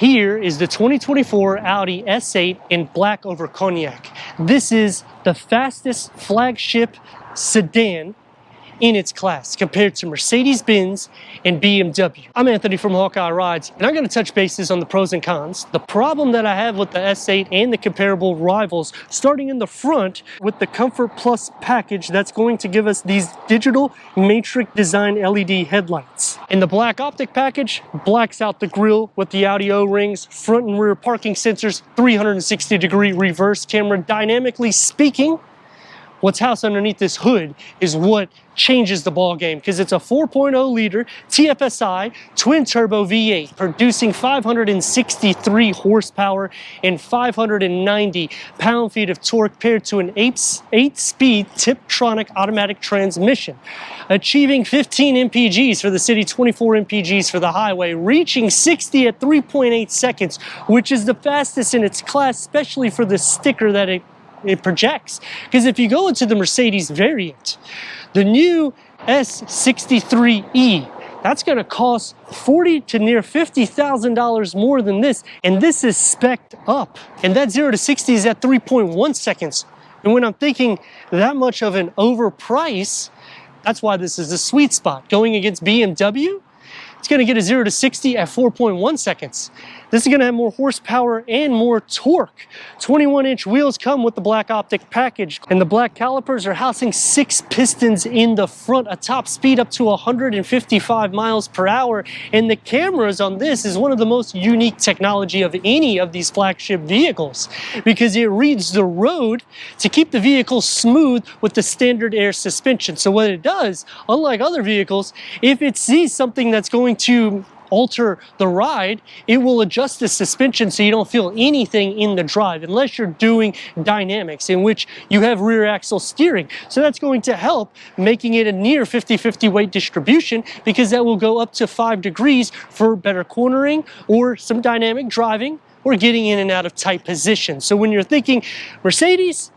Here is the 2024 Audi S8 in black over cognac. This is the fastest flagship sedan in its class compared to Mercedes-Benz and BMW. I'm Anthony from Hawkeye Rides, and I'm going to touch bases on the pros and cons. The problem that I have with the S8 and the comparable rivals, starting in the front with the Comfort Plus package that's going to give us these digital matrix design LED headlights. In the black optic package, blacks out the grille with the Audi O-rings, front and rear parking sensors, 360-degree reverse camera. Dynamically speaking, what's housed underneath this hood is what changes the ball game, because it's a 4.0 liter TFSI twin turbo V8 producing 563 horsepower and 590 pound-feet of torque paired to an 8-speed Tiptronic automatic transmission, achieving 15 mpgs for the city, 24 mpgs for the highway, reaching 60 at 3.8 seconds, which is the fastest in its class, especially for the sticker that it projects. Because if you go into the Mercedes variant, the new S63E, that's going to cost $40,000 to near $50,000 more than this, and this is spec'd up, and that 0 to 60 is at 3.1 seconds. And when I'm thinking that much of an overprice, that's why this is the sweet spot. Going against BMW, it's going to get a 0 to 60 at 4.1 seconds. This is going to have more horsepower and more torque. 21-inch wheels come with the black optic package, and the black calipers are housing 6 pistons in the front, a top speed up to 155 miles per hour. And the cameras on this is one of the most unique technology of any of these flagship vehicles, because it reads the road to keep the vehicle smooth with the standard air suspension. So what it does, unlike other vehicles, if it sees something that's going to alter the ride, it will adjust the suspension so you don't feel anything in the drive, unless you're doing dynamics in which you have rear axle steering. So that's going to help making it a near 50-50 weight distribution, because that will go up to 5 degrees for better cornering or some dynamic driving or getting in and out of tight positions. So when you're thinking Mercedes,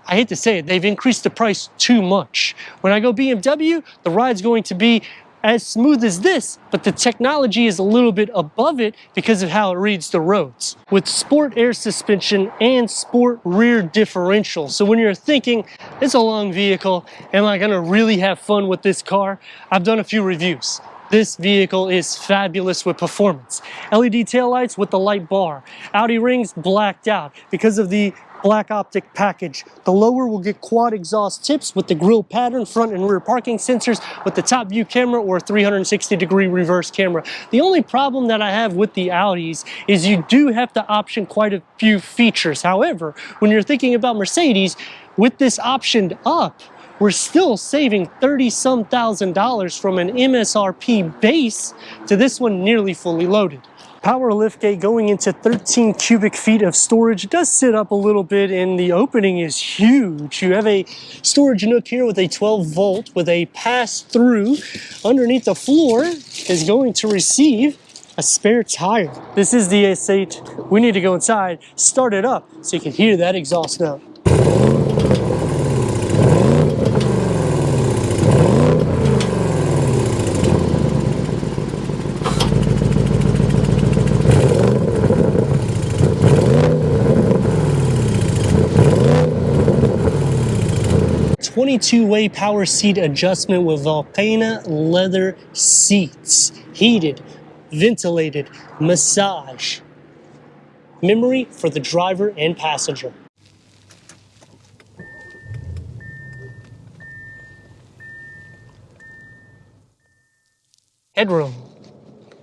I hate to say it, they've increased the price too much. When I go BMW, the ride's going to be as smooth as this, but the technology is a little bit above it because of how it reads the roads, with sport air suspension and sport rear differential. So when you're thinking, it's a long vehicle, am I gonna really have fun with this car? I've done a few reviews. This vehicle is fabulous with performance. LED taillights with the light bar. Audi rings blacked out because of the black optic package. The lower will get quad exhaust tips with the grille pattern, front and rear parking sensors with the top view camera or 360-degree reverse camera. The only problem that I have with the Audis is you do have to option quite a few features. However, when you're thinking about Mercedes, with this optioned up, we're still saving $30-some thousand from an MSRP base to this one nearly fully loaded. Power liftgate going into 13 cubic feet of storage. It does sit up a little bit, and the opening is huge. You have a storage nook here with a 12-volt with a pass-through. Underneath the floor is going to receive a spare tire. This is the S8. We need to go inside, start it up so you can hear that exhaust note. Two-way power seat adjustment with Volcana leather seats, heated, ventilated, massage, memory for the driver and passenger. Headroom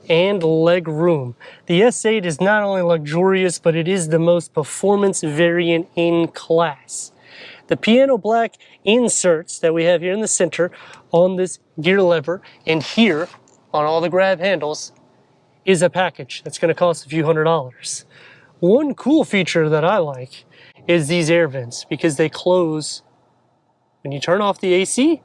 and leg room. The S8 is not only luxurious, but it is the most performance variant in class. The piano black inserts that we have here in the center on this gear lever and here on all the grab handles is a package that's going to cost a few $100s. One cool feature that I like is these air vents, because they close when you turn off the AC.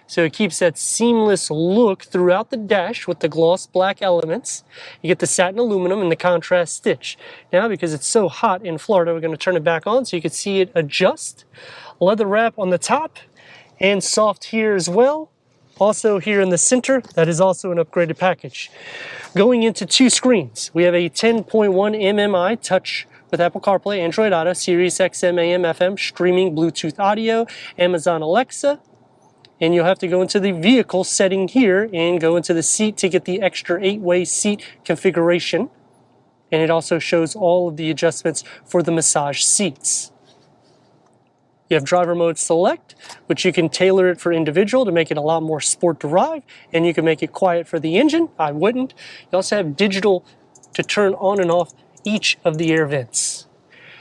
So it keeps that seamless look throughout the dash with the gloss black elements. You get the satin aluminum and the contrast stitch. Now, because it's so hot in Florida, we're going to turn it back on so you can see it adjust. Leather wrap on the top and soft here as well. Also here in the center, that is also an upgraded package. Going into two screens, we have a 10.1 MMI touch with Apple CarPlay, Android Auto, Sirius XM, AM, FM, streaming, Bluetooth audio, Amazon Alexa, and you'll have to go into the vehicle setting here and go into the seat to get the extra 8-way seat configuration. And it also shows all of the adjustments for the massage seats. You have driver mode select, which you can tailor it for individual to make it a lot more sport drive, and you can make it quiet for the engine. I wouldn't. You also have digital to turn on and off each of the air vents.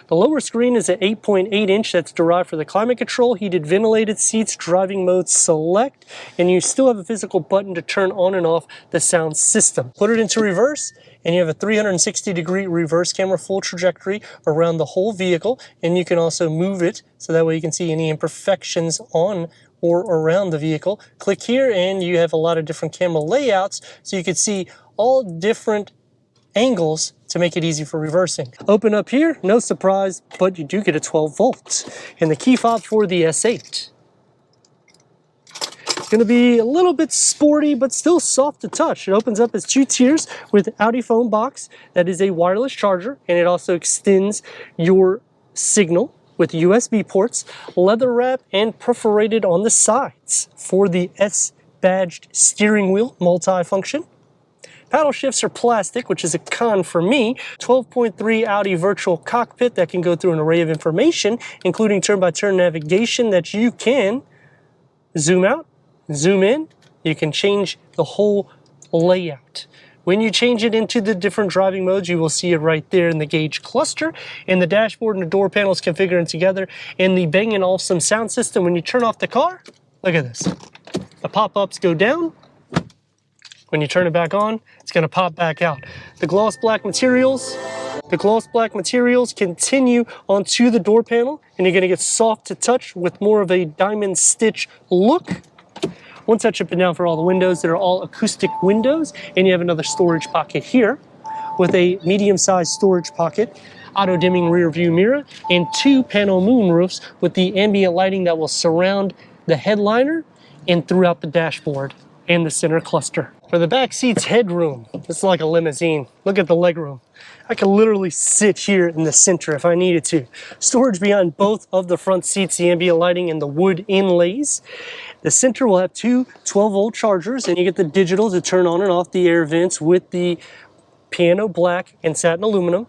The lower screen is an 8.8 inch that's derived for the climate control, heated ventilated seats, driving mode select, and you still have a physical button to turn on and off the sound system. Put it into reverse, and you have a 360-degree reverse camera, full trajectory around the whole vehicle, and you can also move it so that way you can see any imperfections on or around the vehicle. Click here and you have a lot of different camera layouts so you can see all different angles to make it easy for reversing. Open up here, no surprise, but you do get a 12 volts and the key fob for the S8. It's going to be a little bit sporty, but still soft to touch. It opens up as 2 tiers with Audi phone box that is a wireless charger, and it also extends your signal with USB ports, leather wrap, and perforated on the sides for the S-badged steering wheel multi-function. Paddle shifts are plastic, which is a con for me. 12.3 Audi virtual cockpit that can go through an array of information, including turn-by-turn navigation that you can zoom out, zoom in. You can change the whole layout. When you change it into the different driving modes, you will see it right there in the gauge cluster. And the dashboard and the door panels configuring together. And the Bang & Olufsen sound system, when you turn off the car, look at this. The pop-ups go down. When you turn it back on, it's going to pop back out. The gloss black materials continue onto the door panel, and you're going to get soft to touch with more of a diamond stitch look. One touch up and down for all the windows that are all acoustic windows, and you have another storage pocket here with a medium-sized storage pocket, auto-dimming rear view mirror, and 2 panel moonroofs with the ambient lighting that will surround the headliner and throughout the dashboard and the center cluster. For the back seat's headroom, it's like a limousine. Look at the legroom. I could literally sit here in the center if I needed to. Storage behind both of the front seats, the ambient lighting and the wood inlays. The center will have 2 12-volt chargers, and you get the digital to turn on and off the air vents with the piano black and satin aluminum.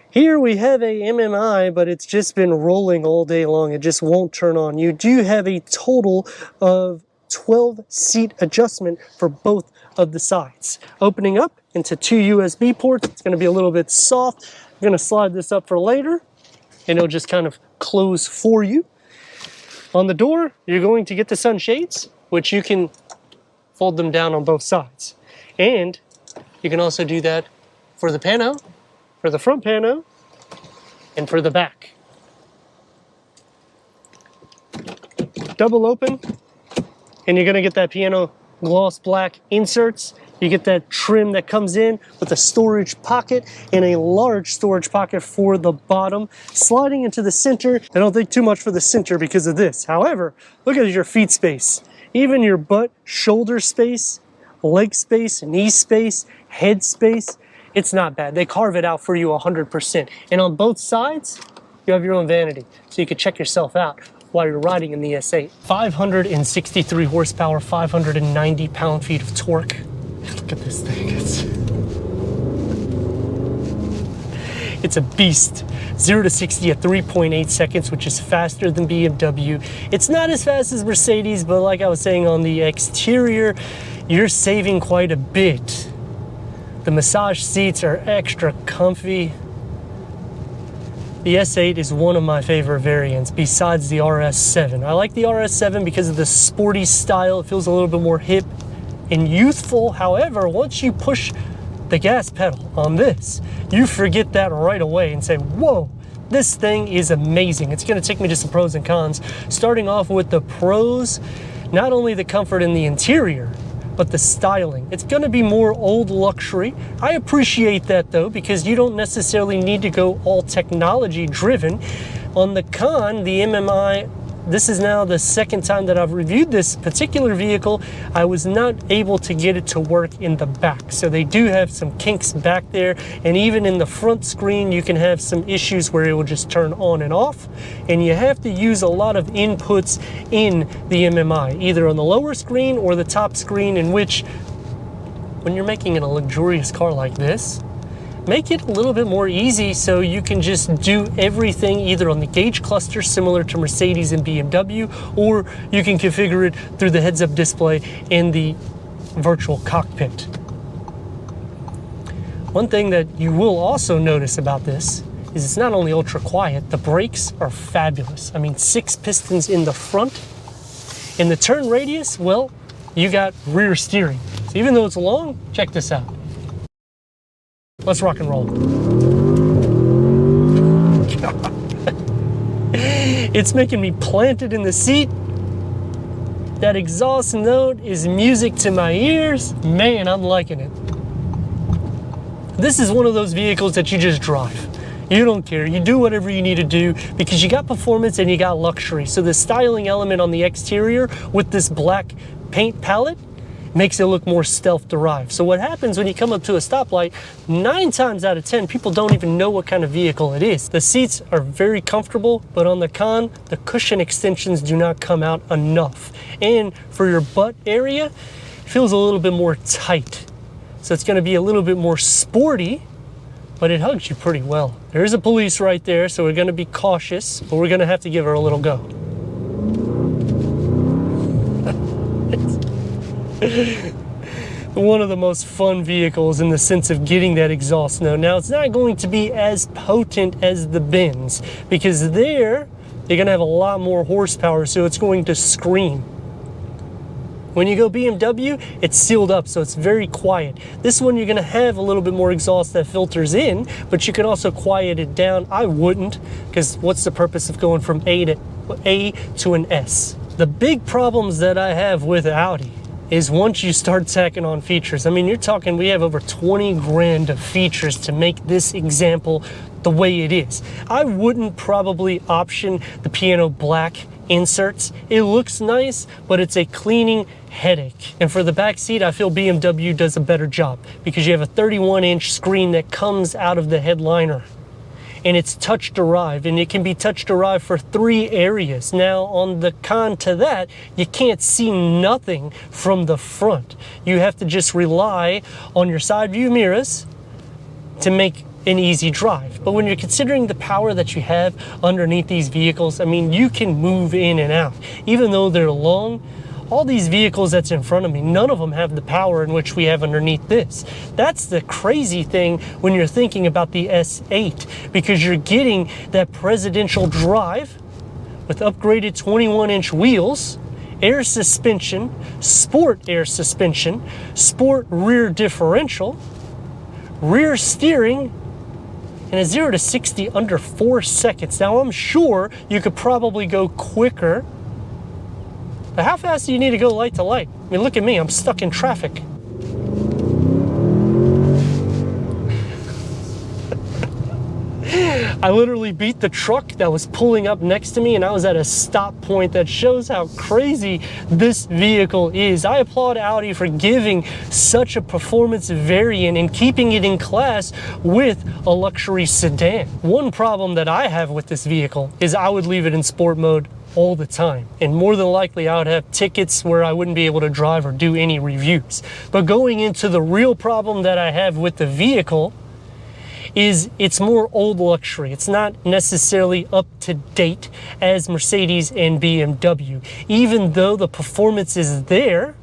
Here we have a MMI, but it's just been rolling all day long. It just won't turn on. You do have a total of 12 seat adjustment for both of the sides. Opening up into 2 USB ports. It's going to be a little bit soft. I'm going to slide this up for later, and it'll just kind of close for you. On the door, you're going to get the sunshades, which you can fold them down on both sides. And you can also do that for the pano, for the front pano, and for the back. Double open, and you're going to get that piano gloss black inserts. You get that trim that comes in with a storage pocket and a large storage pocket for the bottom. Sliding into the center, I don't think too much for the center because of this. However, look at your feet space. Even your butt, shoulder space, leg space, knee space, head space, it's not bad. They carve it out for you 100%. And on both sides, you have your own vanity, so you can check yourself out while you're riding in the S8. 563 horsepower, 590 pound-feet of torque. Look at this thing. It's a beast. 0 to 60 at 3.8 seconds, which is faster than BMW. It's not as fast as Mercedes, but like I was saying, on the exterior, you're saving quite a bit. The massage seats are extra comfy. The S8 is one of my favorite variants besides the RS7. I like the RS7 because of the sporty style. It feels a little bit more hip and youthful. However, once you push the gas pedal on this, you forget that right away and say, whoa, this thing is amazing. It's gonna take me to some pros and cons. Starting off with the pros, not only the comfort in the interior, but the styling. It's gonna be more old luxury. I appreciate that though, because you don't necessarily need to go all technology driven. On the con, the MMI this is now the second time that I've reviewed this particular vehicle. I was not able to get it to work in the back. So they do have some kinks back there, and even in the front screen, you can have some issues where it will just turn on and off. And you have to use a lot of inputs in the MMI, either on the lower screen or the top screen, in which, when you're making it a luxurious car like this, make it a little bit more easy so you can just do everything either on the gauge cluster similar to Mercedes and BMW, or you can configure it through the heads-up display in the virtual cockpit. One thing that you will also notice about this is it's not only ultra quiet, the brakes are fabulous. I mean, 6 pistons in the front. In the turn radius, well, you got rear steering. So even though it's long, check this out. Let's rock and roll. It's making me planted in the seat. That exhaust note is music to my ears. Man, I'm liking it. This is one of those vehicles that you just drive. You don't care. You do whatever you need to do because you got performance and you got luxury. So the styling element on the exterior with this black paint palette makes it look more stealth-derived. So what happens when you come up to a stoplight, 9 times out of 10, people don't even know what kind of vehicle it is. The seats are very comfortable, but on the con, the cushion extensions do not come out enough. And for your butt area, it feels a little bit more tight. So it's gonna be a little bit more sporty, but it hugs you pretty well. There's a police right there, so we're gonna be cautious, but we're gonna have to give her a little go. One of the most fun vehicles in the sense of getting that exhaust note. Now, it's not going to be as potent as the Benz because there, you're gonna have a lot more horsepower, so it's going to scream. When you go BMW, it's sealed up, so it's very quiet. This one, you're gonna have a little bit more exhaust that filters in, but you can also quiet it down. I wouldn't, because what's the purpose of going from A to an S? The big problems that I have with Audi is once you start tacking on features. I mean, you're talking, we have over 20 grand of features to make this example the way it is. I wouldn't probably option the piano black inserts. It looks nice, but it's a cleaning headache. And for the back seat, I feel BMW does a better job because you have a 31-inch screen that comes out of the headliner. And it's touch derived, and it can be touch derived for 3 areas. Now, on the con to that, you can't see nothing from the front. You have to just rely on your side view mirrors to make an easy drive. But when you're considering the power that you have underneath these vehicles, I mean, you can move in and out. Even though they're long, all these vehicles that's in front of me, none of them have the power in which we have underneath this. That's the crazy thing when you're thinking about the S8, because you're getting that presidential drive with upgraded 21-inch wheels, air suspension, sport air suspension, sport rear differential, rear steering, and a 0 to 60 under 4 seconds. Now, I'm sure you could probably go quicker, but how fast do you need to go light to light? I mean, look at me, I'm stuck in traffic. I literally beat the truck that was pulling up next to me, and I was at a stop point. That shows how crazy this vehicle is. I applaud Audi for giving such a performance variant and keeping it in class with a luxury sedan. One problem that I have with this vehicle is I would leave it in sport mode all the time, and more than likely I would have tickets where I wouldn't be able to drive or do any reviews. But going into the real problem that I have with the vehicle is it's more old luxury. It's not necessarily up to date as Mercedes and BMW. Even though the performance is there,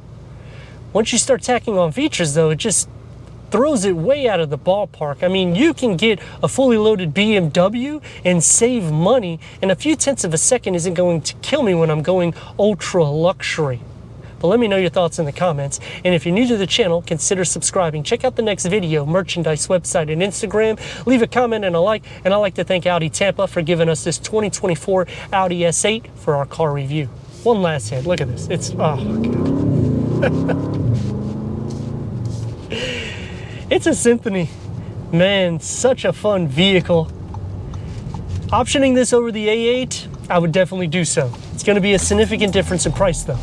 once you start tacking on features though, it just throws it way out of the ballpark. I mean, you can get a fully loaded BMW and save money, and a few tenths of a second isn't going to kill me when I'm going ultra luxury. But let me know your thoughts in the comments. And if you're new to the channel, consider subscribing. Check out the next video, merchandise, website, and Instagram. Leave a comment and a like. And I'd like to thank Audi Tampa for giving us this 2024 Audi S8 for our car review. One last hit. Look at this. It's, oh, God. It's a symphony. Man, such a fun vehicle. Optioning this over the A8, I would definitely do so. It's going to be a significant difference in price though.